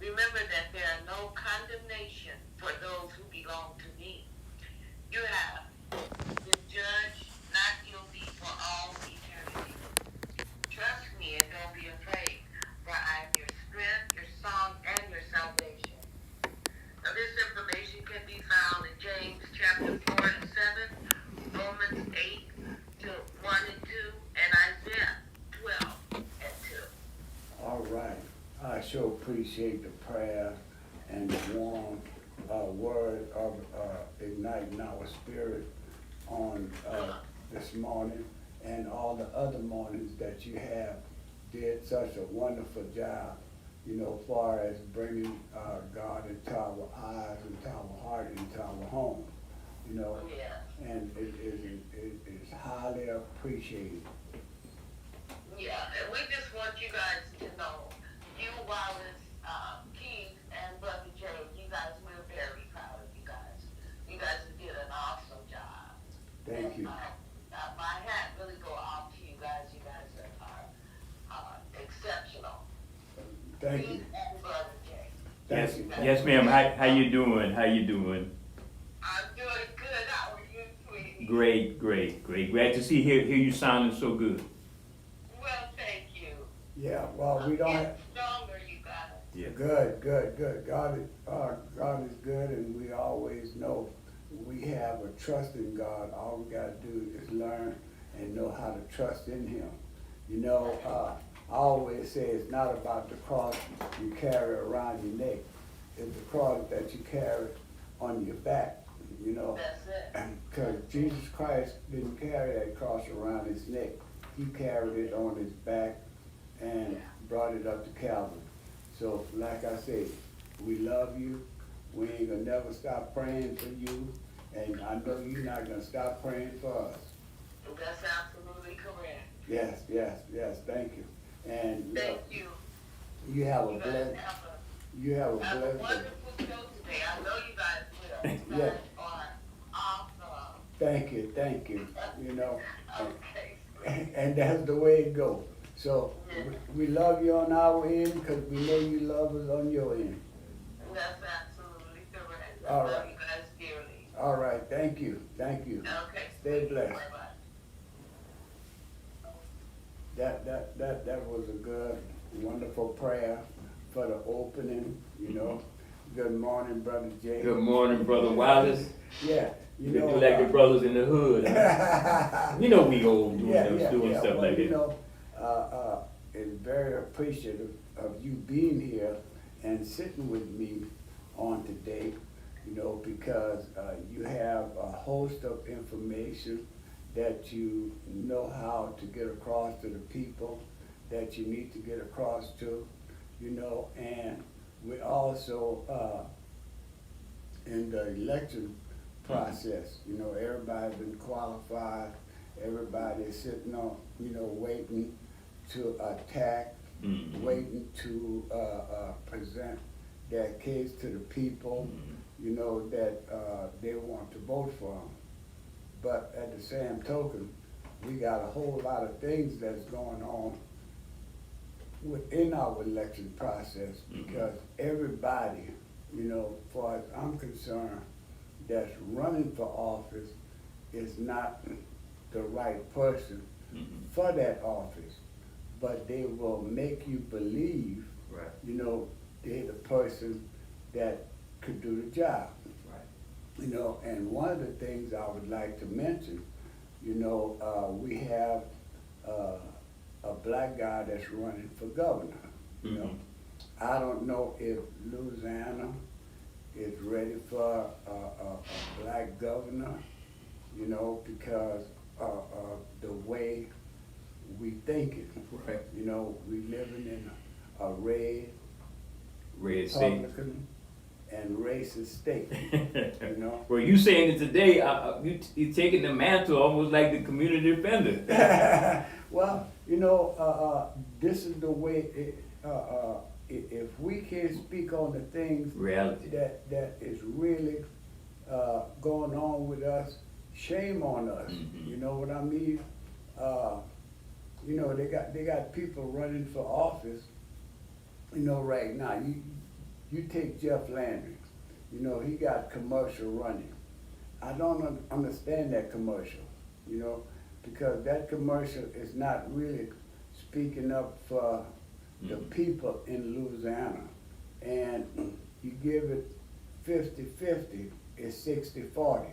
Remember that there are no condemnation for those who belong to me. You have been judged not guilty for all eternity. Trust me and don't be afraid, for I am your strength, your song, and your salvation. Now, this information can be found in James chapter 4 and 7, Romans 8 to 1 and 2, and Isaiah 12 and 2. All right. I sure appreciate the prayer and the warm word of igniting our spirit on this morning, and all the other mornings that you have did such a wonderful job, far as bringing God into our eyes, into our heart, into our home, Yeah. and it is highly appreciated. Yeah, and we just want you guys to know, you, Wallace, Keith, and Brother Jay, you guys, we're very proud of you guys. You guys did an awesome job. Thank you. My hat really go off to you guys. You guys are exceptional. Thank Keith you. and Brother Jay. Thank Yes, you. yes, ma'am. How you doing? How you doing? I'm doing good. How are you, sweetie? Great, great, great. Glad to hear you sounding so good. Well, thank you. Yeah, well, we don't have. Get stronger, you guys. Yeah. Good. God is good, and we always know we have a trust in God. All we gotta do is learn and know how to trust in Him. I always say it's not about the cross you carry around your neck. It's the cross that you carry on your back, That's it. Because Jesus Christ didn't carry that cross around his neck. He carried it on his back and brought it up to Calvary. So, like I said, we love you. We ain't gonna never stop praying for you. And I know you're not gonna stop praying for us. That's absolutely correct. Yes, thank you. And Thank you. you have a You guys blessed, have a wonderful show today. I know you guys will. You Yeah. guys are awesome. thank you. Okay. And that's the way it goes. So Yeah. we love you on our end because we know you love us on your end. That's absolutely correct. I All love right. you guys dearly. All right, thank you. Okay. Stay blessed. Bye-bye. That was a good, wonderful prayer for the opening, Good morning, Brother Jay. Good morning, Brother Wallace. Yeah, You do like the brothers in the hood. Huh? You know we old doing stuff like that. It's very appreciative of you being here and sitting with me on today, because you have a host of information that you know how to get across to the people that you need to get across to, and we also, in the election process, everybody's been qualified, everybody's sitting on, waiting to attack, Mhm. waiting to present their case to the people, that they want to vote for them. But at the same token, we got a whole lot of things that's going on within our election process, because everybody, far as I'm concerned, that's running for office is not the right person for that office. But they will make you believe, Right. they're the person that could do the job. Right. And one of the things I would like to mention, we have a black guy that's running for governor. Mhm. I don't know if Louisiana is ready for a black governor, because of the way we think it. Right. We living in a red, Red State. Republican, and racist state. Well, you saying it today, you taking the mantle almost like the community defender. Well, this is the way if we can speak on the things Reality. that is really going on with us, shame on us. Mhm. You know what I mean? They got people running for office. Right now, you take Jeff Landry, you know, he got commercial running. I don't understand that commercial, you know, because that commercial is not really speaking up for the people in Louisiana. And you give it 50-50, it's 60-40.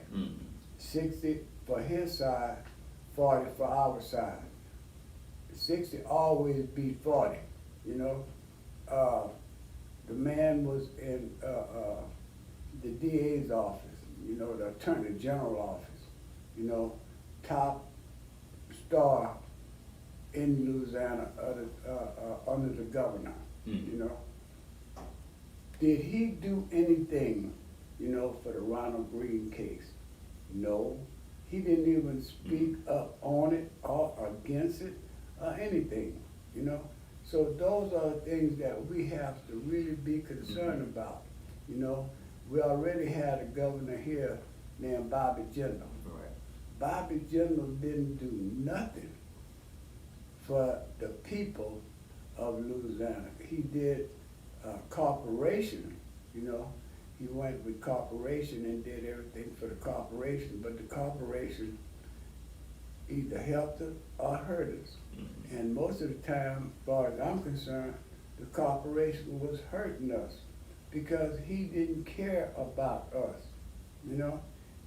60 for his side, 40 for our side. 60 always beat 40, you know. The man was in the DA's office, you know, the Attorney General office, you know, top star in Louisiana under the governor, you know. Did he do anything, you know, for the Ronald Reagan case? No. He didn't even speak up on it or against it or anything, you know. So those are the things that we have to really be concerned about, you know. We already had a governor here named Bobby Jindal. Right. Bobby Jindal didn't do nothing for the people of Louisiana. He did corporation, you know. He went with corporation and did everything for the corporation, but the corporation either helped us or hurt us. And most of the time, as far as I'm concerned, the corporation was hurting us because he didn't care about us, you know.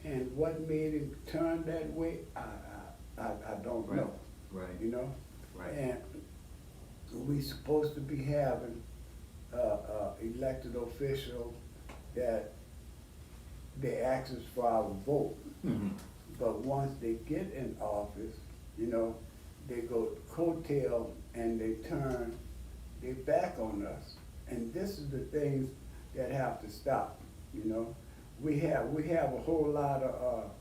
And what made him turn that way, I don't Right. know, Right. you know. Right. And we supposed to be having elected official that they ask us for our vote. But once they get in office, you know, they go coattail and they turn their back on us. And this is the things that have to stop, you know. We have a whole lot of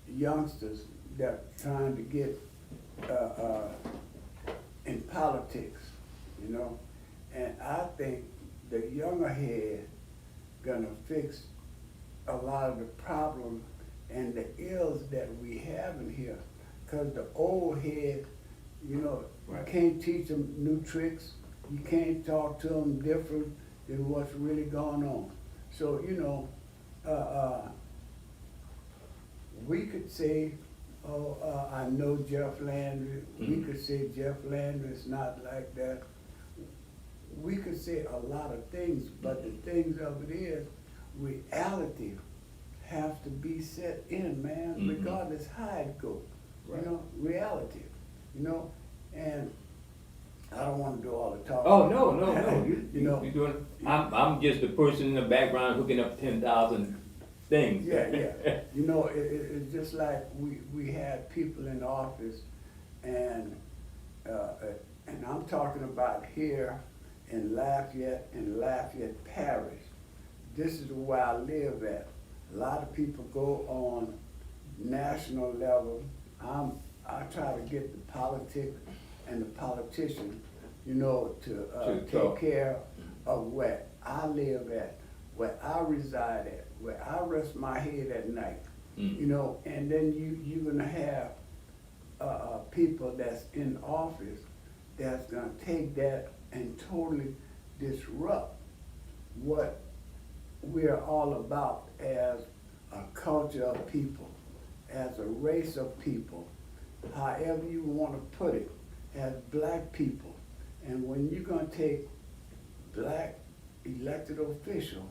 youngsters that trying to get in politics, you know. And I think the younger head gonna fix a lot of the problem and the ills that we have in here. Cause the old head, you know, Right. you can't teach them new tricks. You can't talk to them different than what's really going on. So, you know, we could say, oh, I know Jeff Landry. We could say Jeff Landry is not like that. We could say a lot of things, but the things of it is, reality have to be set in, man, regardless how it goes. Right. You know, reality, you know, and I don't want to do all the talking. Oh, no. You know. You're doing, I'm just the person in the background hooking up 10,000 things. Yeah. You know, it's just like we had people in office and I'm talking about here in Lafayette Parish. This is where I live at. A lot of people go on national level. I try to get the politics and the politicians, you know, to take care of where I live at, where I reside at, where I rest my head at night, you know. And then you're gonna have people that's in office that's gonna take that and totally disrupt what we're all about as a culture of people, as a race of people, however you want to put it, as black people. And when you're going to take black elected officials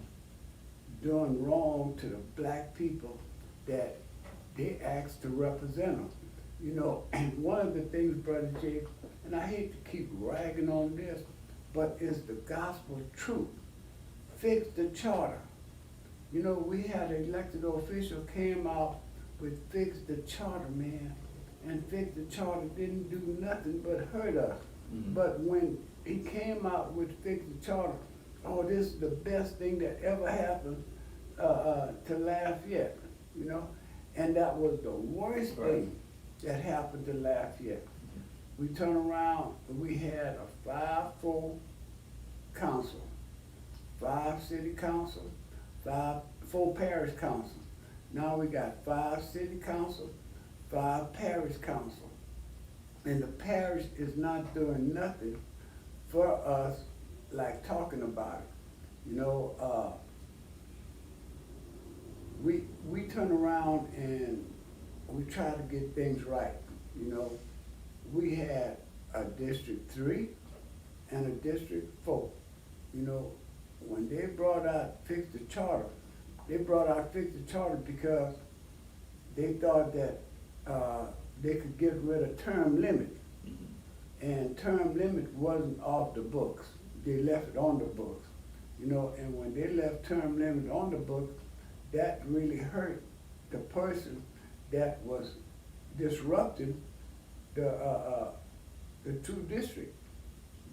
doing wrong to the black people that they asked to represent them, you know. And one of the things, Brother Jay, and I hate to keep ragging on this, but it's the gospel truth. Fix the charter. You know, we had an elected official came out with fix the charter, man. And fix the charter didn't do nothing but hurt us. But when he came out with fix the charter, oh, this is the best thing that ever happened to Lafayette, you know? And that was the worst thing that happened to Lafayette. We turn around, we had a 5-4 council, 5 city council, 4 parish council. Now we got 5 city council, 5 parish council. And the parish is not doing nothing for us like talking about it. You know, we turn around and we try to get things right. You know, we had a District 3 and a District 4. You know, when they brought out Fix the Charter, they brought out Fix the Charter because they thought that they could get rid of term limit. And term limit wasn't off the books. They left it on the books. You know, and when they left term limit on the books, that really hurt the person that was disrupting the two districts,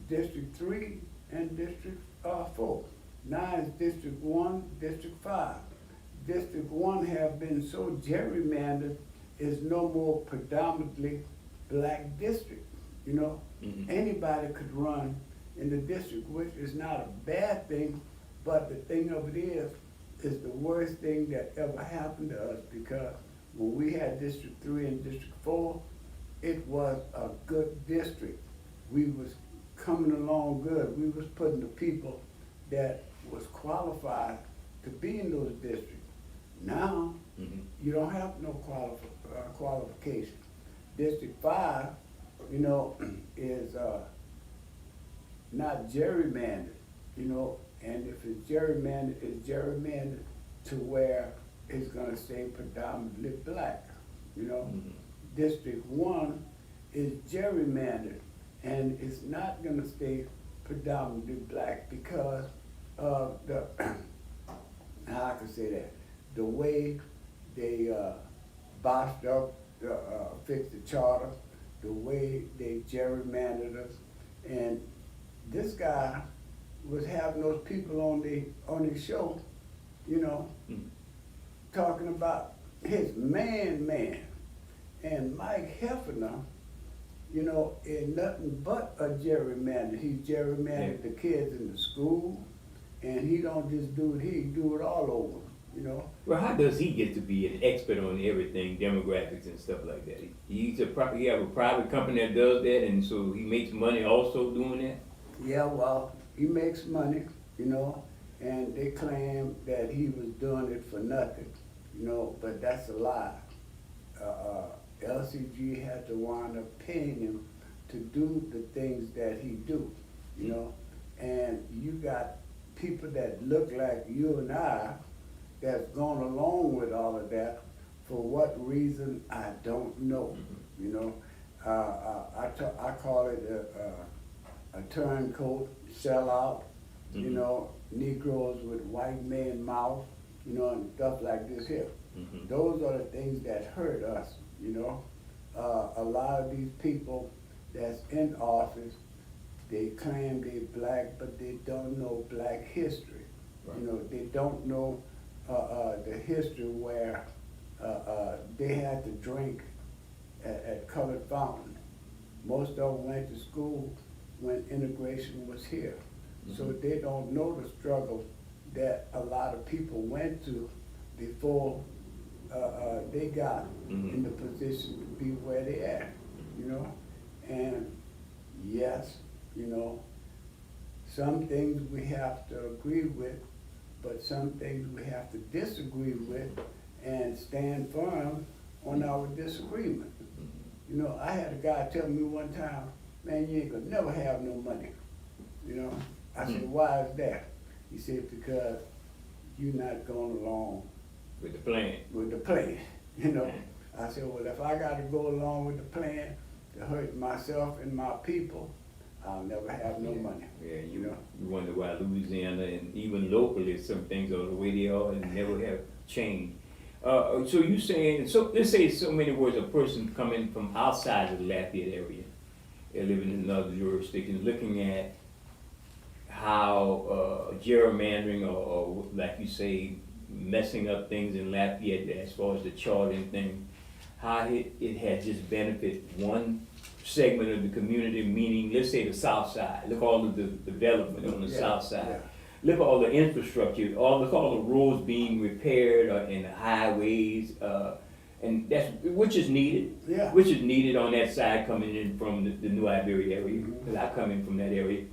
District 3 and District 4. Now it's District 1, District 5. District 1 have been so gerrymandered, is no more predominantly black district. You know, anybody could run in the district, which is not a bad thing, but the thing of it is the worst thing that ever happened to us, because when we had District 3 and District 4, it was a good district. We was coming along good. We was putting the people that was qualified to be in those districts. Now, you don't have no qualification. District 5, you know, is not gerrymandered, you know, and if it's gerrymandered to where it's gonna stay predominantly black, you know. District 1 is gerrymandered, and it's not gonna stay predominantly black because of the, how I can say that, the way they botched up, fixed the charter, the way they gerrymandered us, and this guy was having those people on his show, you know, talking about his man, and Mike Heffernan, you know, is nothing but a gerrymander. He gerrymandered the kids in the school, and he don't just do it, he do it all over, you know. Well, how does he get to be an expert on everything, demographics and stuff like that? He have a private company that does that, and so he makes money also doing that? Yeah, well, he makes money, you know, and they claim that he was doing it for nothing, you know, but that's a lie. LCG had to wind up paying him to do the things that he do, you know, and you got people that look like you and I that's gone along with all of that. For what reason, I don't know, you know. I call it a turncoat sellout, you know, Negroes with white man mouth, you know, and stuff like this here. Those are the things that hurt us, you know. A lot of these people that's in office, they claim they're black, but they don't know black history. Right. You know, they don't know the history where they had to drink at Colored Fountain. Most of them went to school when integration was here. So they don't know the struggle that a lot of people went to before they got in the position to be where they at, you know. And yes, you know, some things we have to agree with, but some things we have to disagree with and stand firm on our disagreement. You know, I had a guy tell me one time, man, you ain't gonna never have no money, you know. I said, why is that? He said, because you're not going along with the plan. With the plan, you know. I said, well, if I got to go along with the plan to hurt myself and my people, I'll never have no money. Yeah, you know. You wonder why Louisiana and even locally some things are the way they are and never have changed. So you saying, so let's say so many words, a person coming from outside of the Lafayette area, living in another jurisdiction, looking at how gerrymandering or like you say, messing up things in Lafayette as far as the charting thing, how it has just benefited one segment of the community, meaning let's say the south side. Look all of the development on the south side. Yeah. Look at all the infrastructure, look at all the roads being repaired and the highways, and that's which is needed. Yeah. Which is needed on that side coming in from the New Iberia area, because I come in from that area.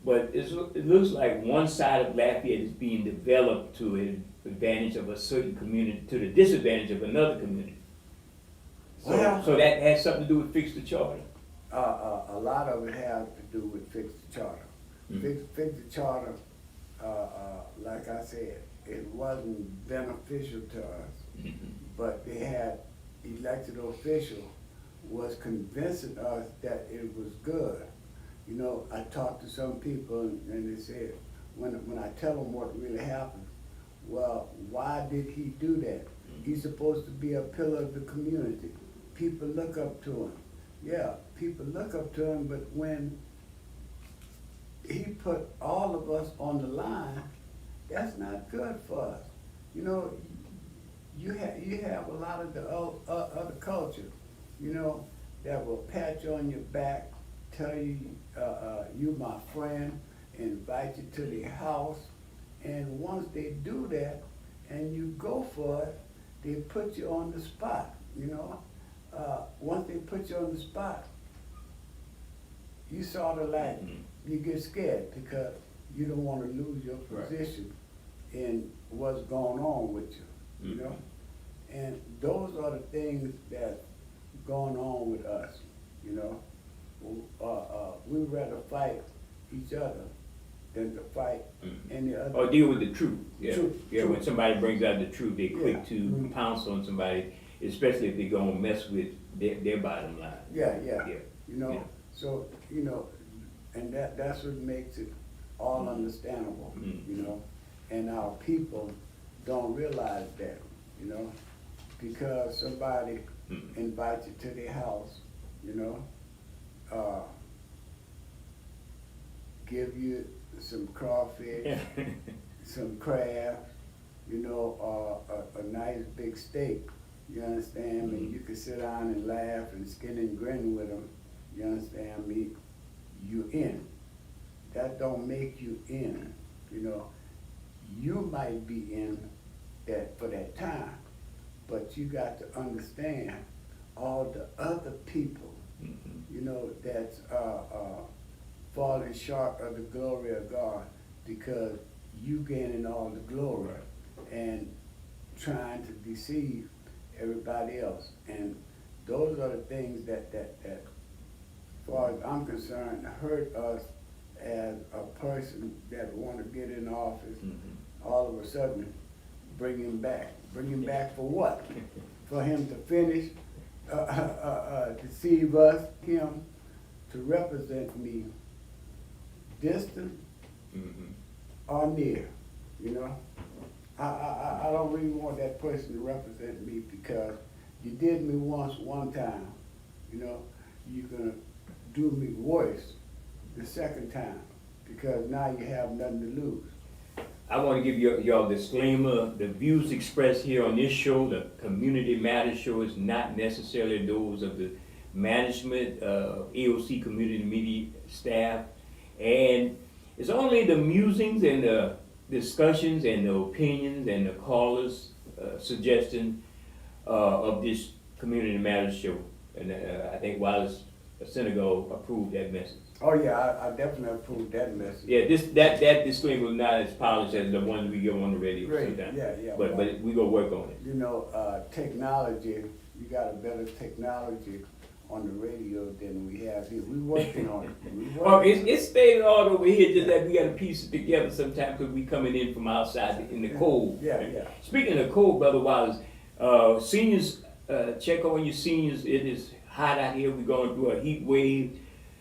But it looks like one side of Lafayette is being developed to an advantage of a certain community, to the disadvantage of another community. Well- So that has something to do with fix the charter? A lot of it has to do with fix the charter. Fix the charter, like I said, it wasn't beneficial to us, but they had elected official was convincing us that it was good. You know, I talked to some people and they said, when I tell them what really happened, well, why did he do that? He's supposed to be a pillar of the community. People look up to him. Yeah, people look up to him, but when he put all of us on the line, that's not good for us. You know, you have a lot of the other culture, you know, that will pat you on your back, tell you, you my friend, invite you to their house, and once they do that, and you go for it, they put you on the spot, you know. Once they put you on the spot, you sort of like, you get scared because you don't want to lose your position in what's going on with you, you know? And those are the things that's going on with us, you know? We'd rather fight each other than to fight any other. Or deal with the truth, yeah. Truth, Yeah, truth. when somebody brings out the truth, they're quick Yeah. to pounce on somebody, especially if they're gonna mess with their bottom line. Yeah, Yeah. you know, Yeah. so, you know, and that's what makes it all understandable, you know? And our people don't realize that, you know? Because somebody invites you to their house, you know? Give you some crawfish, some crab, you know, a nice big steak, you understand me? You can sit down and laugh and skin and grin with them, you understand me? You in. That don't make you in, you know? You might be in that for that time, but you got to understand all the other people, you know, that's falling short of the glory of God because you gaining all the glory and trying to deceive everybody else. And those are the things that as far as I'm concerned, hurt us as a person that want to get in office. All of a sudden, bring him back. Bring him back for what? For him to finish, deceive us, him to represent me distant or near, you know? I don't really want that person to represent me because you did me once, one time, you know? You're gonna do me worse the second time because now you have nothing to lose. I want to give y'all disclaimer, the views expressed here on this show, the Community Matters show, is not necessarily those of the management, AOC community media staff, and it's only the musings and the discussions and the opinions and the callers' suggestion of this Community Matters show. And I think Wallace Senegal approved that message. Oh yeah, I definitely approve that message. Yeah, that disclaimer is not as polished as the ones we give on the radio Great, sometimes. yeah. But we gonna work on it. You know, technology, you got a better technology on the radio than we have here. We working on it. Well, it's staying all over here, just that we gotta piece it together sometimes because we coming in from outside in the cold. Yeah. Speaking of cold, Brother Wallace, seniors, check on your seniors. It is hot out here. We're going through a heat wave.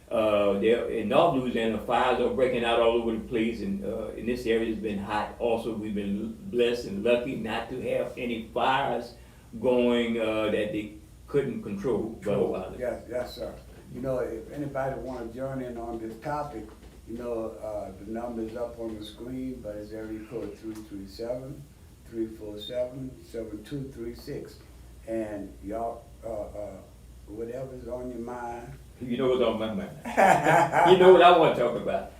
There in North Louisiana, fires are breaking out all over the place, and in this area it's been hot. Also, we've been blessed and lucky not to have any fires going that they couldn't control. Brother Wallace. Yes, sir. You know, if anybody want to join in on this topic, you know, the number's up on the screen, but it's area code 337-347-7236. And y'all, whatever's on your mind. You know what's on my mind. You know what I want to talk about.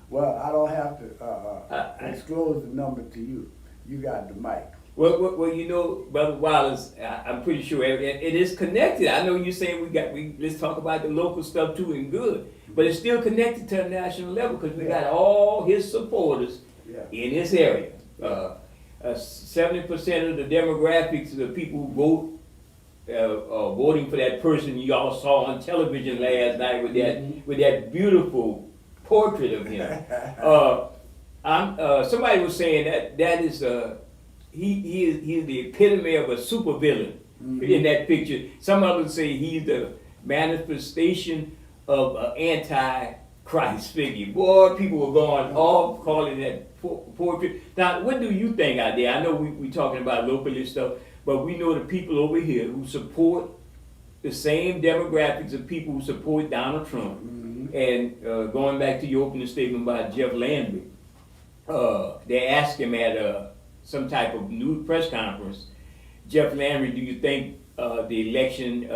Well, I don't have to disclose the number to you. You got the mic. Well, you know, Brother Wallace, I'm pretty sure it is connected. I know you're saying let's talk about the local stuff too and good, but it's still connected to a national level because we got all his supporters Yeah. in this area. 70% of the demographics of the people who vote voting for that person you all saw on television last night with that beautiful portrait of him. Somebody was saying that is he is the epitome of a supervillain in that picture. Some others say he's the manifestation of an anti-Christ figure. Boy, people were going off calling that portrait. Now, what do you think out there? I know we talking about locally stuff, but we know the people over here who support the same demographics of people who support Donald Trump. And going back to your opening statement about Jeff Landry, they asked him at some type of news press conference, Jeff Landry, do you think the election,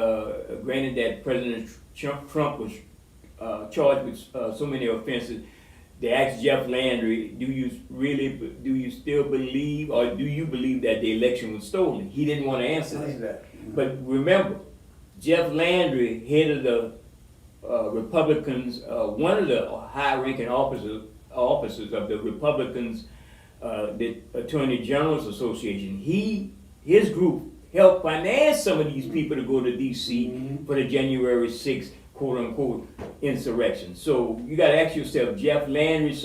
granted that President Trump was charged with so many offenses, they asked Jeff Landry, do you still believe, or do you believe that the election was stolen? He didn't want to answer that. But remember, Jeff Landry, head of the Republicans, one of the high-ranking officers of the Republicans, the Attorney General's Association, his group helped finance some of these people to go to D.C. for the January 6th quote-unquote insurrection. So you got to ask yourself, Jeff Landry does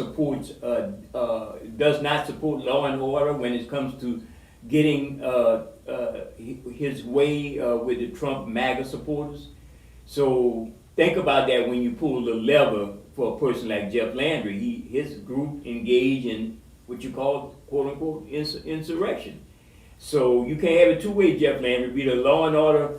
not support law and order when it comes to getting his way with the Trump MAGA supporters. So think about that when you pull the lever for a person like Jeff Landry. His group engaged in what you call quote-unquote insurrection. So you can't have it two ways, Jeff Landry. Be the law and order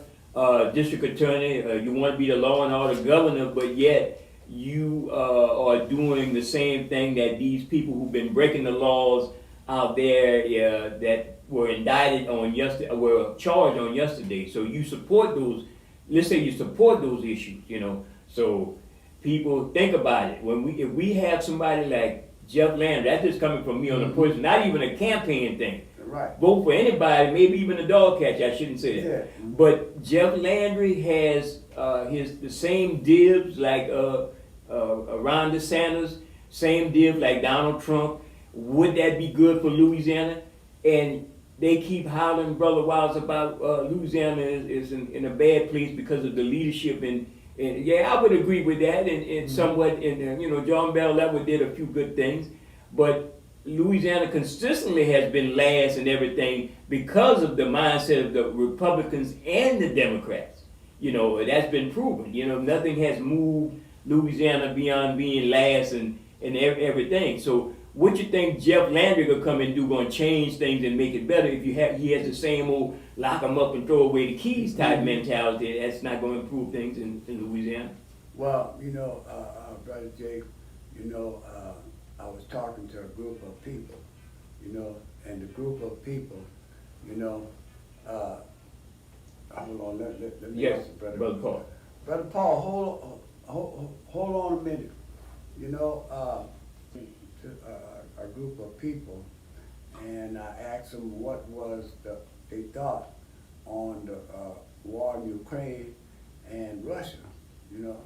district attorney, you want to be the law and order governor, but yet you are doing the same thing that these people who've been breaking the laws out there that were indicted on yesterday, were charged on yesterday. So you support those. Let's say you support those issues, you know. So people think about it. If we have somebody like Jeff Landry, that's just coming from me on a person, not even a campaign thing. Right. Vote for anybody, maybe even a dog catcher. I shouldn't say that. Yeah. But Jeff Landry has the same dibs like Ron DeSantis, same dibs like Donald Trump. Would that be good for Louisiana? And they keep hollering, Brother Wiles, about Louisiana is in a bad place because of the leadership. And yeah, I would agree with that. And somewhat, and you know, John Bell Level did a few good things, but Louisiana consistently has been last in everything because of the mindset of the Republicans and the Democrats. You know, that's been proven. You know, nothing has moved Louisiana beyond being last in everything. So what you think Jeff Landry could come and do, going to change things and make it better if he has the same old lock them up and throw away the keys type mentality? That's not going to improve things in Louisiana. Well, you know, Brother Jake, you know, I was talking to a group of people, you know, and the group of people, you know, hold on, let me Yes, answer, Brother Paul. Brother Paul, hold on a minute. You know, a group of people, and I asked them what was they thought on the war in Ukraine and Russia, you know.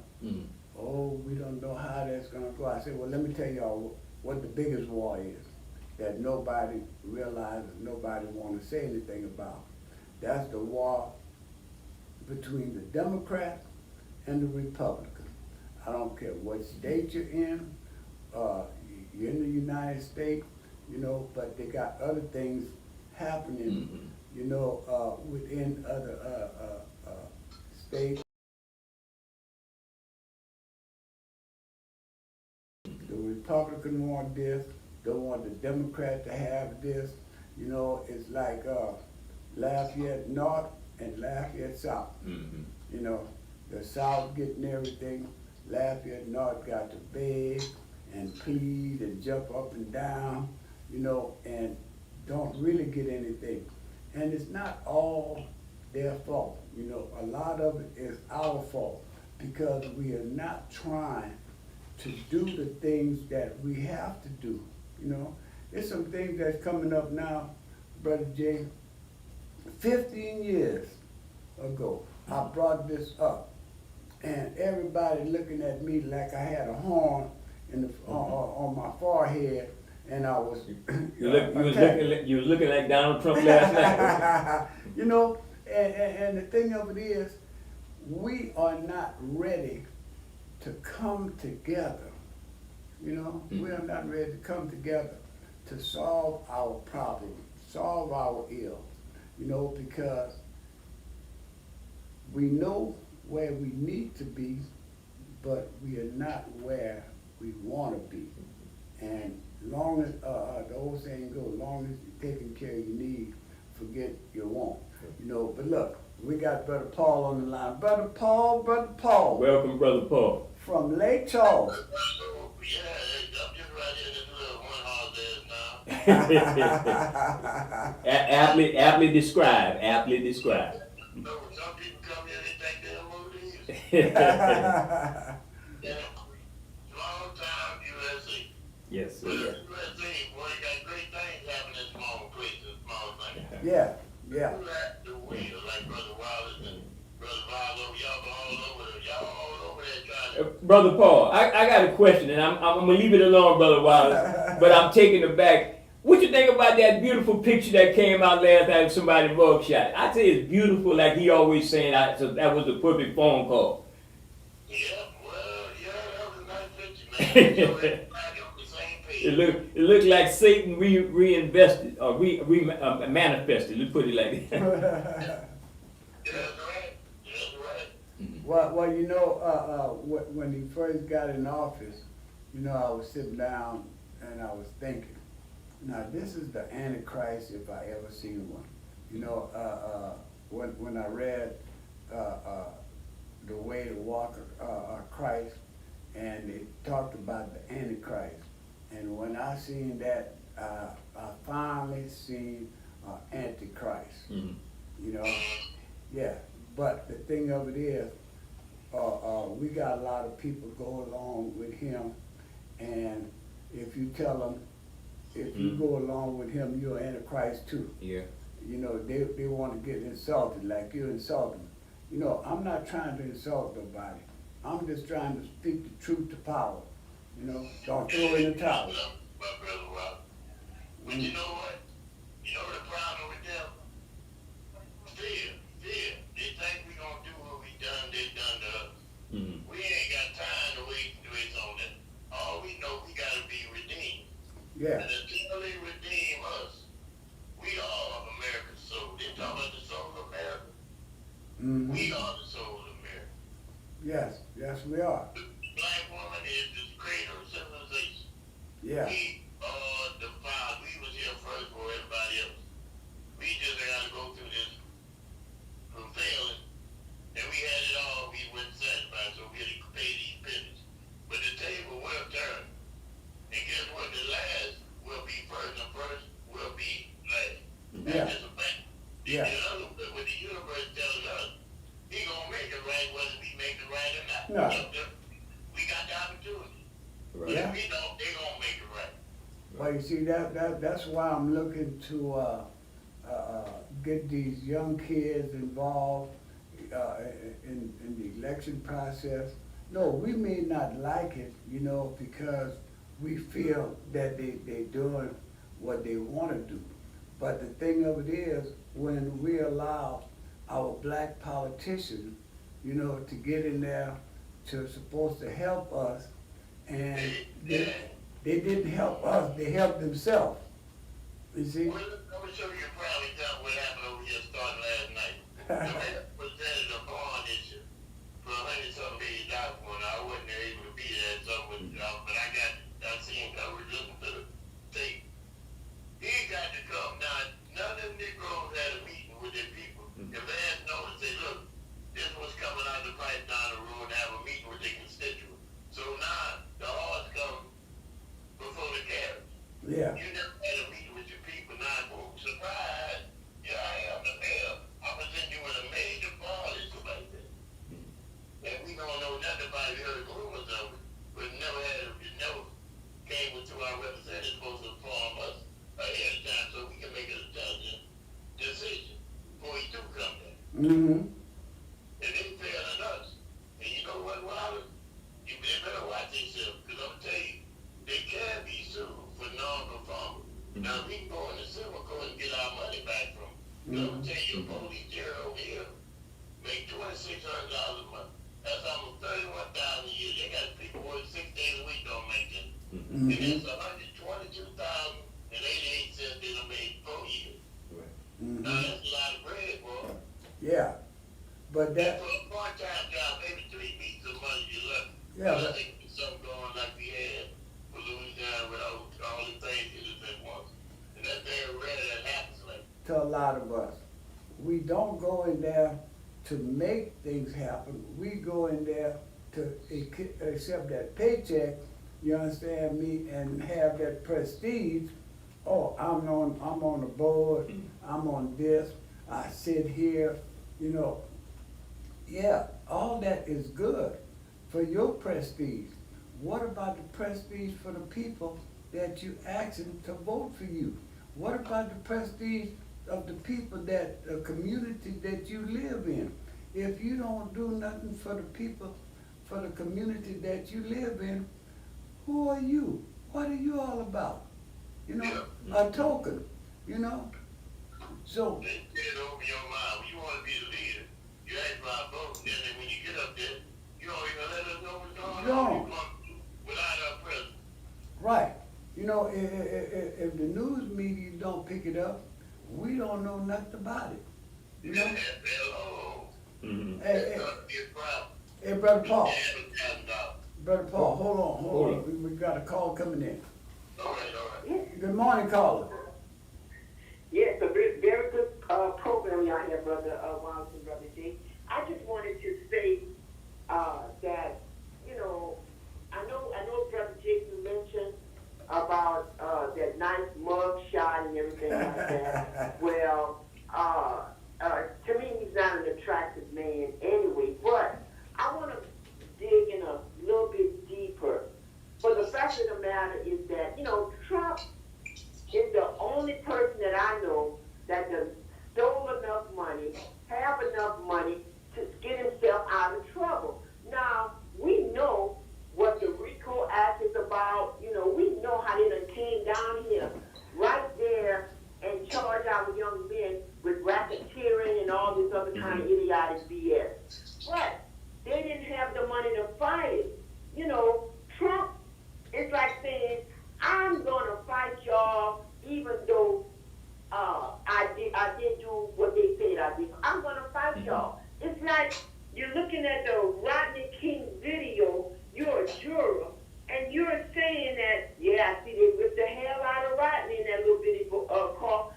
Oh, we don't know how that's gonna go. I said, well, let me tell y'all what the biggest war is that nobody realizes, nobody want to say anything about. That's the war between the Democrats and the Republicans. I don't care what state you're in the United States, you know, but they got other things happening, you know, within other states. The Republican want this, they want the Democrat to have this. You know, it's like Lafayette North and Lafayette South. You know, the South getting everything, Lafayette North got to beg and plead and jump up and down, you know, and don't really get anything. And it's not all their fault, you know, a lot of it is our fault because we are not trying to do the things that we have to do, you know. There's some things that's coming up now Brother Jay, 15 years ago, I brought this up, and everybody looking at me like I had a horn in the, on my forehead, and I was. You was looking like Donald Trump last night. You know, and the thing of it is, we are not ready to come together. You know, we are not ready to come together to solve our problems, solve our ills. You know, because we know where we need to be, but we are not where we want to be. And long as the old saying goes, long as you're taking care of your need, forget your want. You know, but look, we got Brother Paul on the line. Brother Paul. Welcome, Brother Paul. From Lake Charles. Yeah, I'm just right here in this little one house there now. Aptly described. No, some people come here and think they're movies. Yeah, long time USA. Yes, But sir. USA, boy, you got great things happening in small places, small things. Yeah. Who like the wheel, like Brother Wallace and Brother Barlow, y'all all over there trying to. Brother Paul, I got a question, and I'm gonna leave it alone, Brother Wallace, but I'm taking it back. What you think about that beautiful picture that came out last night of somebody mugshot? I say it's beautiful, like he always saying. So that was the perfect phone call. Yeah, well, yeah, that was a nice picture, man. So everybody on the same page. It looked like Satan reinvested or manifested. Let's put it like that. That's right. Well, you know, when he first got in office, you know, I was sitting down and I was thinking, now this is the Antichrist if I ever seen one. You know, when I read The Way to Walk of Christ, and they talked about the Antichrist, and when I seen that, I finally seen Antichrist. Mhm. You know, yeah. But the thing of it is, we got a lot of people go along with him, and if you tell them, if you go along with him, you're Antichrist too. Yeah. You know, they want to get insulted like you insulted them. You know, I'm not trying to insult nobody. I'm just trying to speak the truth to power. You know, don't throw in the towel. My brother, Rob. But you know what? You know the problem with them? Fear. They think we gonna do what they done to us. Mm-hmm. We ain't got time to wait on that. All we know, we gotta be redeemed. Yeah. And until they redeem us, we are America's soul. They talk about the soul of America. Mhm. We are the soul of America. Yes, we are. The black woman is the creator of civilization. Yeah. We are the father. We was here first for everybody else. We just gotta go through this from failing. And we had it all. We weren't satisfied, so we had to pay these pennies. But the table will turn. And guess what? The last will be first, and first will be last. Yeah. That's just a fact. Yeah. In other words, what the universe tells us, he gonna make it right whether we make it right or not. No. We got the opportunity. But Right. if we don't, they gonna make it right. Well, you see, that's why I'm looking to get these young kids involved in the election process. No, we may not like it, you know, because we feel that they're doing what they want to do. But the thing of it is, when we allow our black politicians, you know, to get in there to supposed to help us, and they didn't help us, they helped themselves. You see? Well, I'm gonna show you a prime example what happened over here starting last night. The man presented a bond issue for $100-something million when I wasn't able to be there, but I seen coverage listening to the tape. He got to come now. None of them Negroes had a meeting with their people. If they had known and say, look, this was coming out the pipe down the road and have a meeting with their constituents. So now the horse come before the carriage. Yeah. You never had a meeting with your people. Now, oh, surprise, here I am, the mayor. I'm presenting you with a major bond issue like that. And we don't know nothing about it. We heard rumors of it, but it never came to our representatives supposed to inform us ahead of time so we can make a judgment Mm-hmm. And they failing us. And you know what, Wallace? You better watch yourself, because I'm tell you, they can be sued for non-performance. Now, we can go in the civil court and get our money back from them. But I'm tell you, a police jail over here make $2,600 a month. That's almost 31,000 a year. They got people work 6 days a week don't make it. And Mm-hmm. that's $122,088 they done made 4 years. Mm-hmm. Now, that's a lot of bread, boy. Yeah, but And that, for a part-time job, maybe 3 weeks of money you left. yeah, I but, think there's something going like we had for Louisiana with all the things that is at once. And that's very rare that happens like. to a lot of us, we don't go in there to make things happen. We go in there to accept that paycheck, you understand me, and have that prestige. Oh, I'm on the board, I'm on this, I sit here, you know. Yeah, all that is good for your prestige. What about the prestige for the people that you asking to vote for you? What about the prestige of the people that, the community that you live in? If you don't do nothing for the people, for the community that you live in, who are you? What are you all about? You know, a token, you know? So, They get it over your mind. When you want to be the leader, you ask for our vote, and then when you get up there, you don't even let us know what's going on. You come without our presence. right, you know, if the news media don't pick it up, we don't know nothing about it, you know? Hello. Mhm. Hey, It's gonna be a problem. hey, Brother Paul, $7,000. Brother Paul, hold Hold on, we got a call coming in. All right. Good morning, caller. Yes, a very, very good program y'all have, Brother Wallace and Brother J. I just wanted to say that, you know, I know Brother J, you mentioned about that nice mug shot and everything like that. Well, to me, he's not an attractive man anyway, but I want to dig in a little bit deeper. But the fact of the matter is that, you know, Trump is the only person that I know that has stole enough money, have enough money to get himself out of trouble. Now, we know what the RICO Act is about. You know, we know how they done came down here right there and charge our young men with racketeering and all this other kind of idiotic BS. But they didn't have the money to fight it. You know, Trump is like saying, I'm gonna fight y'all, even though I did do what they said I did. I'm gonna fight y'all. It's like you're looking at the Rodney King video. You're a juror, and you're saying that, yeah, see, they whipped the hell out of Rodney in that little bitty car.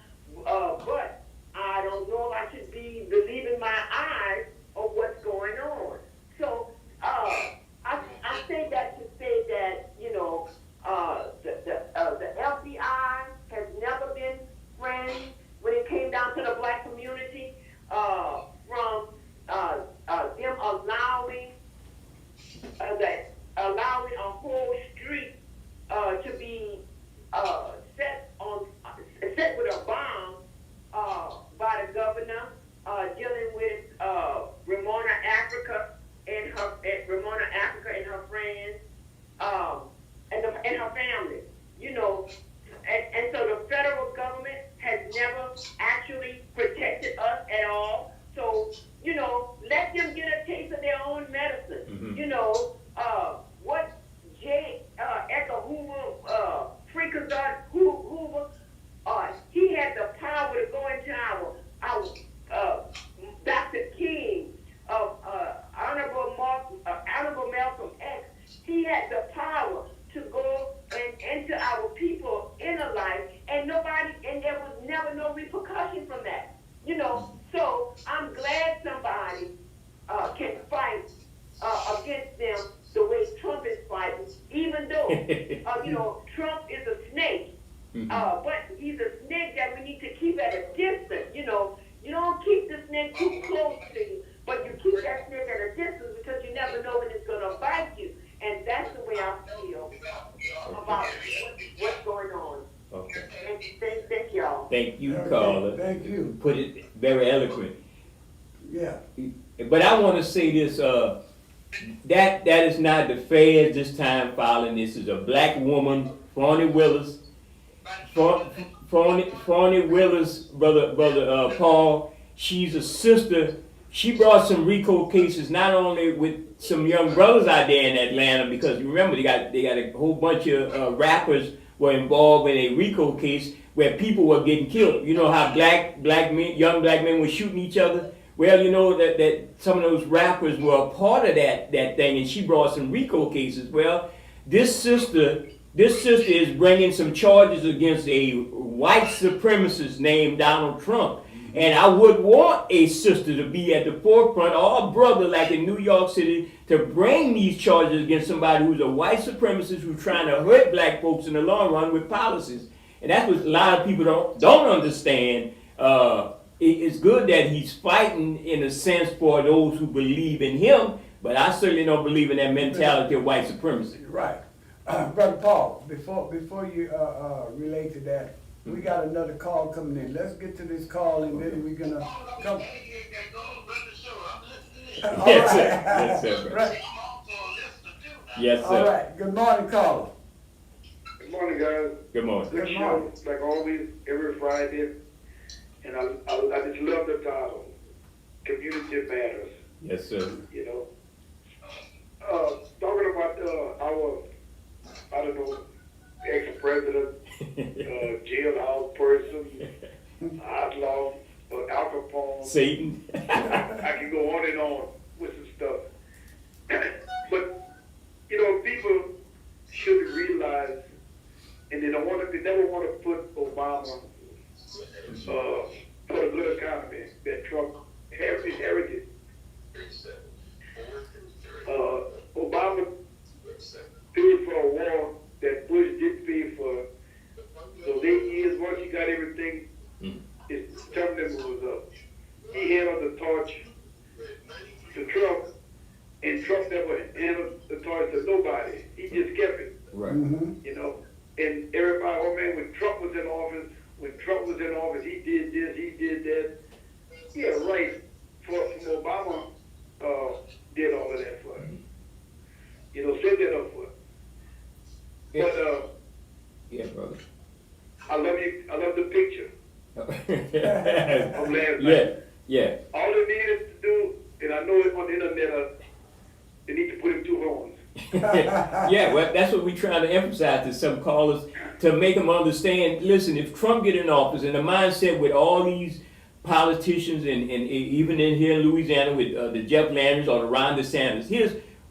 But I don't know if I should be believing my eyes of what's going on. So I say that to say that, you know, the FBI has never been friends when it came down to the black community, from them allowing a whole street to be set with a bomb by the governor, dealing with Ramona Africa and her friends, and her family, you know, and so the federal government has never actually protected us at all. So, you know, let them get a taste of their own medicine. Mhm. You know, what J. Edgar Hoover, Freakazoid Hoover, he had the power to go into our Dr. King, Honorable Malcolm X. He had the power to go and enter our people inner life, and there was never no repercussion from that. You know, so I'm glad somebody can fight against them the way Trump is fighting, even though, you know, Trump is a snake. But he's a snake that we need to keep at a distance. You know, you don't keep the snake too close to you, but you keep that snake at a distance because you never know when it's going to bite you. And that's the way I feel about what's going on. Okay. Thank y'all. Thank you, Okay, caller. thank you. Put it very eloquent. Yeah. But I want to say this, that is not the feds this time filing. This is a black woman, Franny Willis. Franny Willis, brother Paul. She's a sister. She brought some RICO cases, not only with some young brothers out there in Atlanta, because remember they got a whole bunch of rappers were involved in a RICO case where people were getting killed. You know how young black men were shooting each other. Well, you know that some of those rappers were a part of that thing, and she brought some RICO cases. Well, this sister is bringing some charges against a white supremacist named Donald Trump. And I would want a sister to be at the forefront, or a brother like in New York City, to bring these charges against somebody who's a white supremacist who's trying to hurt black folks in the long run with policies. And that's what a lot of people don't understand. It's good that he's fighting in a sense for those who believe in him, but I certainly don't believe in that mentality of white supremacy. Right. Brother Paul, before you relate to that, we got another call coming in. Let's get to this call and then we're gonna come. All Yes, right. sir. Yes, sir. Right. Yes, All sir. right. Good morning, caller. Good morning, guys. Good morning. Good Good morning. show, like always, every Friday. And I just love the title, Community Matters, Yes, sir. you know. Talking about our, I don't know, ex-president, jailhouse person, outlaw, Al Capone. Satan. I can go on and on with some stuff. But, you know, people should realize, and they never want to put Obama for a good economy that Trump inherited. Obama paid for a war that Bush didn't pay for. Those 8 years, once he got everything, his term limit was up. He handed the torch to Trump, and Trump never handed the torch to nobody. He just kept it, Right. Mm-hmm. you know. And everybody, oh man, when Trump was in office, he did this, he did that. Yeah, right. For Obama, did all of that for him. You know, set that up for him. But Yeah, brother. I love the picture of last night. Yeah, yeah. All they needed to do, and I know it on the internet, they need to put him 2 horns. Yeah, well, that's what we're trying to emphasize to some callers, to make them understand, listen, if Trump get in office, and the mindset with all these politicians, and even in here in Louisiana with the Jeff Landry's or the Ron DeSantis,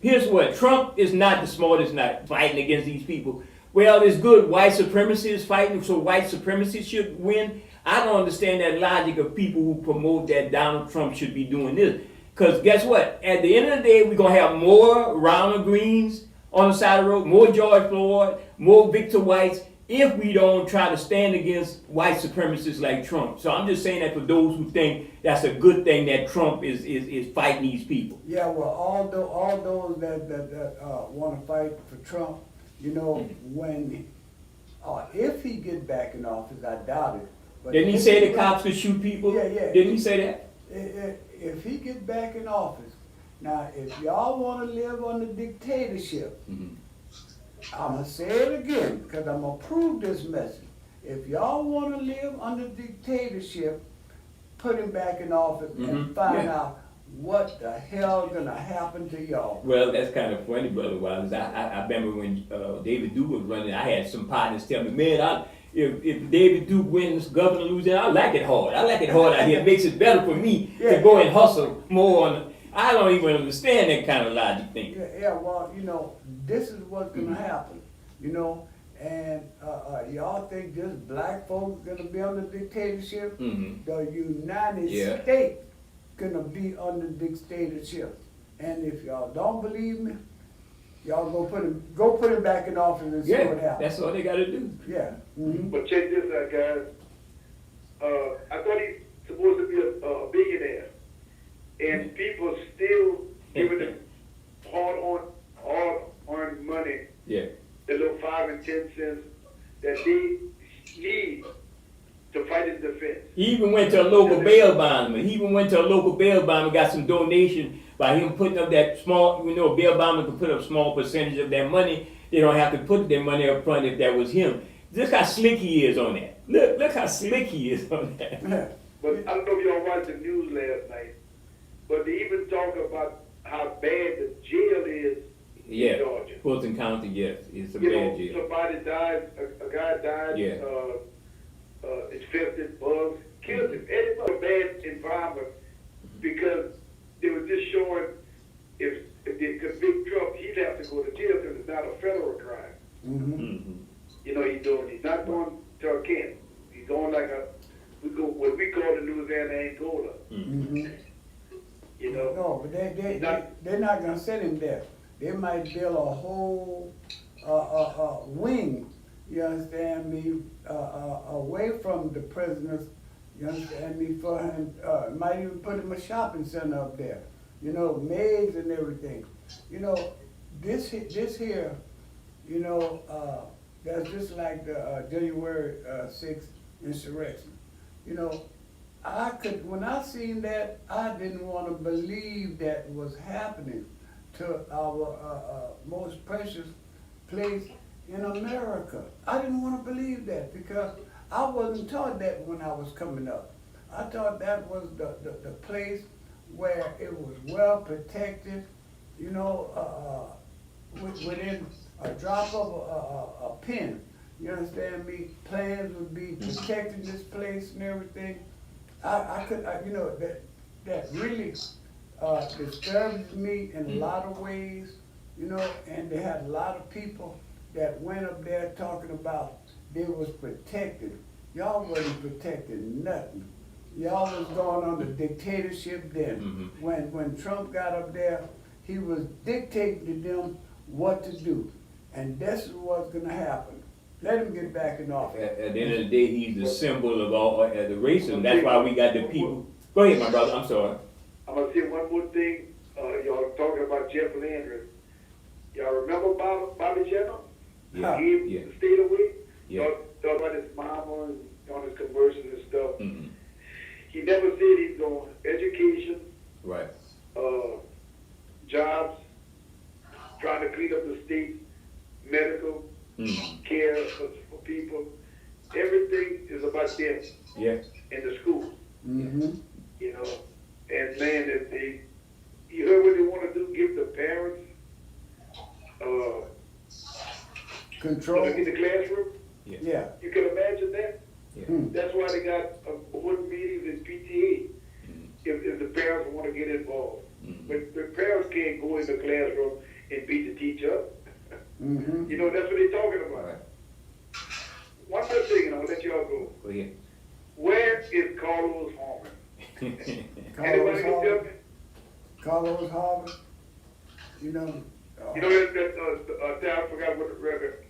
here's what, Trump is not the smartest, not fighting against these people. Well, it's good, white supremacy is fighting, so white supremacy should win. I don't understand that logic of people who promote that Donald Trump should be doing this. Because guess what? At the end of the day, we're going to have more Ronald Greens on the side of the road, more George Floyd, more Victor Whites, if we don't try to stand against white supremacists like Trump. So I'm just saying that for those who think that's a good thing that Trump is fighting these people. Yeah, well, all those that want to fight for Trump, you know, when if he get back in office, I doubt it. But Didn't he if say the cops could shoot people? Yeah, yeah. Didn't he say that? If he get back in office, now if y'all want to live under dictatorship, Mhm. I'm gonna say it again because I'm gonna prove this message. If y'all want to live under dictatorship, put him back in office and Mhm, find yeah. out what the hell gonna happen to y'all. Well, that's kind of funny, Brother Wallace. I remember when David Duke was running, I had some partners tell me, man, if David Duke wins governor of Louisiana, I like it hard. I like it hard out here. It makes it better for me Yeah. to go and hustle more on. I don't even understand that kind of logic thinking. Yeah, well, you know, this is what's gonna happen, you know, and y'all think just black folks gonna be under dictatorship? Mhm. The United Yeah. States gonna be under dictatorship. And if y'all don't believe me, y'all go put him back in office and see what Yeah, happens. that's all they got to do. Yeah. Mhm. But check this out, guys. I thought he's supposed to be a billionaire, and people still giving him hard-earned money, Yeah. the little 5 and 10 cents that they need to fight his defense. He even went to a local bail bondsman. He even went to a local bail bondsman, got some donation by him putting up that small, a bail bondsman could put up a small percentage of their money. They don't have to put their money up front if that was him. Look how slick he is on that. Look how slick he is on that. But I don't know if y'all watched the news last night, but they even talk about how bad the jail is Yeah, in Georgia. Fulton County, yes, it's a You bad know, jail. somebody died, a guy died, Yeah. infected, bugs, killed him. It was a bad environment because they were just showing if they convict Trump, he'd have to go to jail because it's not a federal crime. Mm-hmm. You know, he's not going to a camp. He's going like what we call in Louisiana Angola. Mm-hmm. You know, No, but they're not gonna send him there. They might build a whole, wing, you understand me, away from the prisoners, you understand me, for him, might even put him a shopping center up there, maids and everything. This here, that's just like the, January 6th insurrection. When I seen that, I didn't want to believe that was happening to our most precious place in America. I didn't want to believe that because I wasn't taught that when I was coming up. I thought that was the place where it was well protected, within a drop of a pin. You understand me? Plans would be protecting this place and everything. That really disturbs me in a lot of ways, and they had a lot of people that went up there talking about they was protected. Y'all wasn't protecting nothing. Y'all was going on the dictatorship then. Mm-hmm. When Trump got up there, he was dictating to them what to do. And this is what's gonna happen. Let him get back in office. At the end of the day, he's the symbol of all the racism. That's why we got the people. Go ahead, my brother. I'm sorry. I'm gonna say one more thing. Y'all talking about Jeff Landry. Y'all remember Bobby Jenner? Yeah. He stayed away. Yeah. Talk about his mama and on his conversions and stuff. Mm-hmm. He never said he's going education, Right. jobs, trying to clean up the state, medical care for people. Everything is about them Yeah. in the schools. Mm-hmm. And man, you heard what they want to do, give the parents Control. in the classroom. Yeah. You can imagine that. Yeah. That's why they got board meetings in PTA if the parents want to get involved. But the parents can't go in the classroom and beat the teacher up. Mm-hmm. That's what they're talking All about. right. One more thing, and I'll let y'all go. Go ahead. Where is Carlos Harmon? Anybody can tell me? Carlos Harvard, You know that I forgot what the record,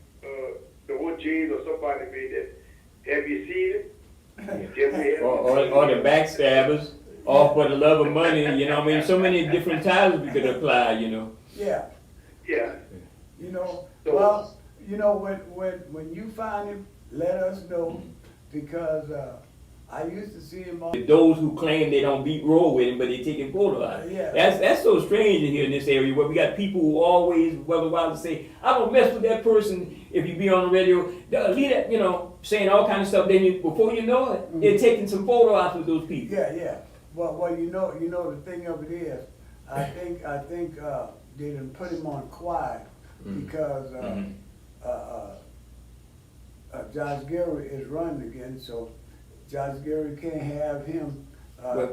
the Wood Jays or somebody made that. Have you seen it? Yes, we have. or the backstabbers, all for the love of money. So many different titles we could apply. Yeah. Yeah. Well, when you find him, let us know, because I used to see him on. Those who claim they don't beat roll with him, but they taking photo out. Yeah. That's so strange in here in this area where we got people who always wild to say, I don't mess with that person. If you be on the radio, leave that, saying all kind of stuff. Then before you know it, they're taking some photo out with those people. Yeah. Well, the thing of it is, I think they done put him on quiet because Josh Gary is running again, so Josh Gary can't have him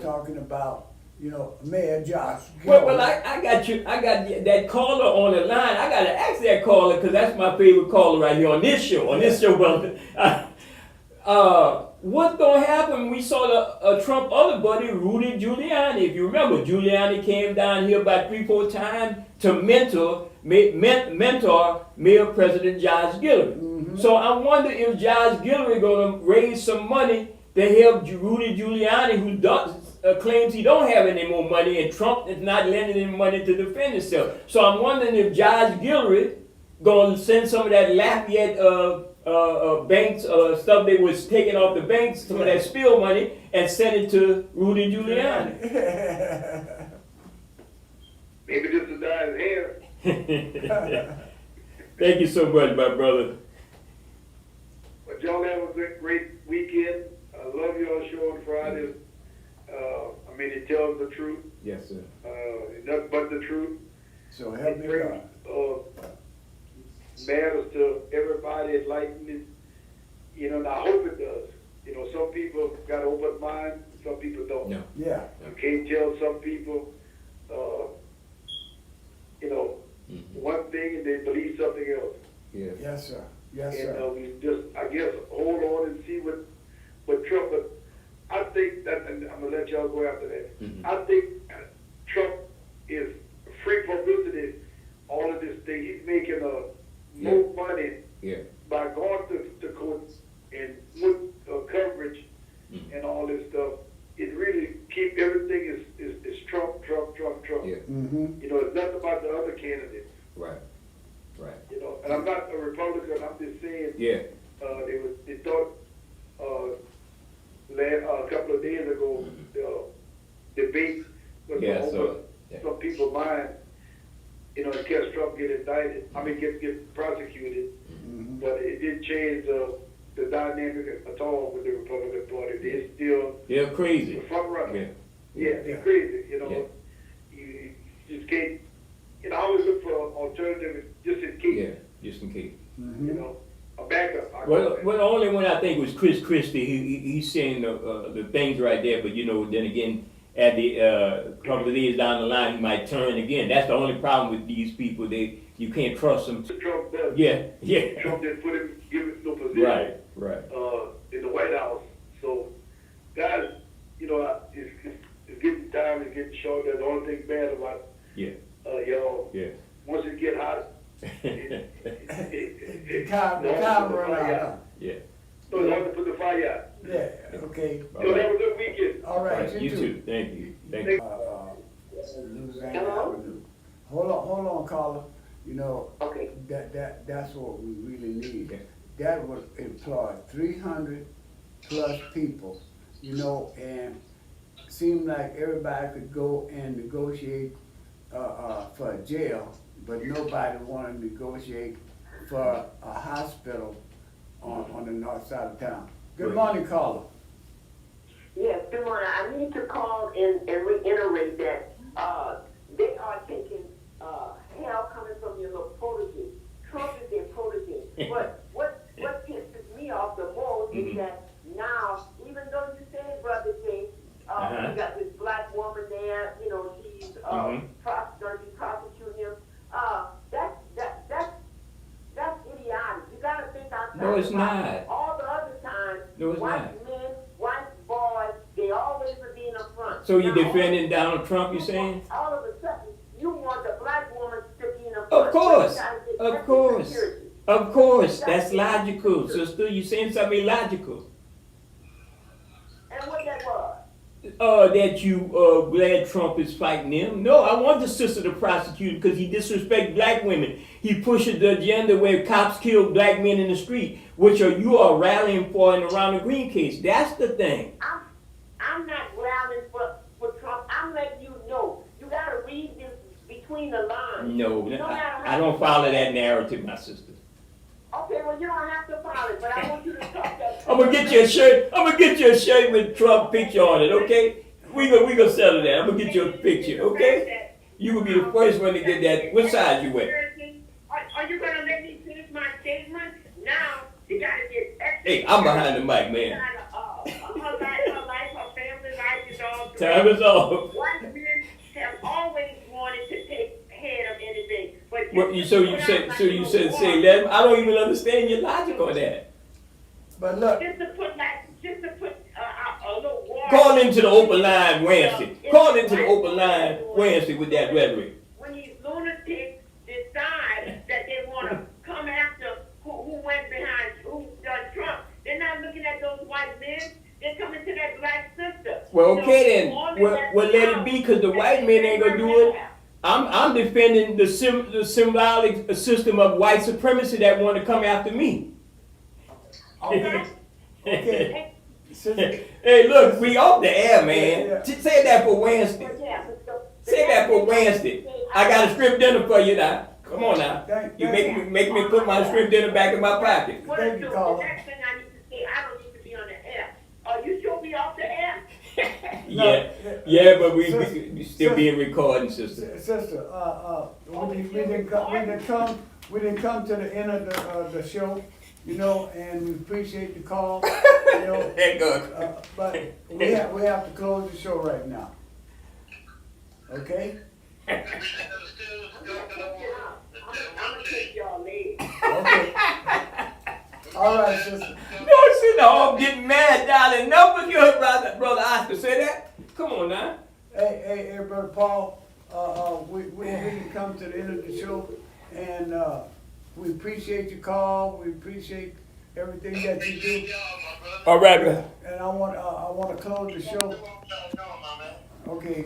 talking about, Mayor Josh Gary. Well, I got you. I got that caller on the line. I got to ask that caller because that's my favorite caller right here on this show. Brother. What's gonna happen? We saw the Trump other buddy, Rudy Giuliani. If you remember, Giuliani came down here about 3-4 times to mentor Mayor President Josh Guillory. So I wonder if Josh Guillory gonna raise some money to help Rudy Giuliani, who claims he don't have any more money, and Trump is not lending him money to defend himself. So I'm wondering if Josh Guillory gonna send some of that Lafayette banks, stuff they was taking off the banks, some of that spill money, and sent it to Rudy Giuliani. Maybe this is Diane's hair. Thank you so much, my brother. But y'all have a great weekend. I love y'all show on Friday. I mean, it tells the truth. Yes, sir. Nothing but the truth. So help It me brings God. matters to everybody, enlightening. You know, and I hope it does. You know, some people got an open mind, some people don't. No. Yeah. You can't tell some people, you know, one thing and they believe something else. Yeah. Yes, sir. Yes, And sir. we just, I guess, hold on and see what Trump. But I think that, and I'm gonna let y'all go after that. Mhm. I think Trump is free publicity. All of this thing, he's making more money Yeah. by going to courts and with coverage Mhm. and all this stuff. It really keep everything is Trump, Trump, Trump, Trump. Yeah. Mm-hmm. You know, it's nothing about the other candidates. Right. Right. You know, and I'm not a Republican. I'm just saying. Yeah. They thought a couple of days ago debate was Yeah, over so, yeah. some people's mind. You know, in case Trump get indicted, I mean get prosecuted, Mm-hmm. but it didn't change the dynamic at all with the Republican Party. They're still They're crazy. the front runner. Yeah. Yeah, they're crazy. You know, Yeah. you just can't. You know, I always look for alternative just in case. Yeah. Just in case. Mm-hmm. You know, a backup. I call Well, it. the only one I think was Chris Christie. He's saying the things right there, but you know, then again, at the couple of years down the line, he might turn again. That's the only problem with these people. You can't trust them. Trump does. Yeah, yeah. Trump didn't put him, give him no position. Right, right. In the White House. So, guys, you know, it's getting time, it's getting short. That's the only thing bad about Yeah, y'all. yeah. Once it get hot, The time run out. Yeah. So it's hard to put the fire out. Yeah, okay. All So right. have a good weekend. All right, Right, you too. Thank you. Thank you. Louisiana Hello? Avenue. Hold on, caller. You know, Okay. that's what we really need. Yeah. That would employ 300 plus people, you know, and seemed like everybody could go and negotiate for a jail, but nobody wanted to negotiate for a hospital on the north side of town. Good Right. morning, caller. Yes, good morning. I need to call and reiterate that they are taking hell coming from your little protege. Trump is their protege. But what pisses me off the most is that now, even though you said, Brother Jay, you got this black woman there, you know, she's going to be prosecuting him. That's idiotic. You got to think outside. No, it's the box. not. All the other times, No, it's white not. men, white boys, they always are being up front. So you Now, defending Donald Trump, you saying? all of a sudden, you want the black woman to be in a Of course, You gotta get of extra course. security. Of course, that's logical, sister. You saying something illogical. And what that was. That you glad Trump is fighting him. No, I want the sister to prosecute because he disrespect black women. He pushes the agenda where cops kill black men in the street, which you are rallying for in the Ronald Green case. That's the thing. I'm not rallying for Trump. I'm letting you know. You gotta read this between the lines. No, matter how I don't follow that narrative, my sister. Okay, well, you don't have to follow it, but I want you to talk that. I'm gonna get you a shirt. I'm gonna get you a shirt with Trump picture on it, okay? We gonna settle that. I'm gonna get you a picture, okay? You will be the first one to get that. What size you wear? Are you gonna let me finish my statement? Now, you gotta get extra. Hey, I'm behind the mic, man. Her life, her family life is all threatened. Time is off. White men have always wanted to take head of anything, but What, so you said say that? I don't even understand your logic on that. But look, just to put a little water. Call into the open line Wednesday. Call into the open line Wednesday with that rhetoric. When these lunatics decide that they want to come after who went behind, who done Trump, they're not looking at those white men. They're coming to that black sister. Well, okay then. Well, let it be, because the white men ain't gonna do it. I'm defending the symbolic system of white supremacy that want to come after me. Okay? Okay. Sister, Hey, look, we off the air, man. Yeah. Say that for Wednesday. But yeah, Say that for Wednesday. I got a strip dinner for you now. Come on now. You make me put my strip dinner back in my pocket. What Thank you, the caller. next thing I need to say, I don't need to be on the air. Are you sure we off the air? Yeah, but we still being recorded, sister. Sister, we didn't come to the end of the show, you know, and we appreciate the call, you know. There goes. But we have to close the show right now. Okay? I'm gonna take y'all legs. Okay. All right, sister. Don't sit home getting mad, darling. No, you heard brother Oscar say that. Come on now. Hey, brother Paul, we didn't come to the end of the show, and we appreciate your call. We appreciate everything that you do. All right, brother. And I want to close the show. Okay.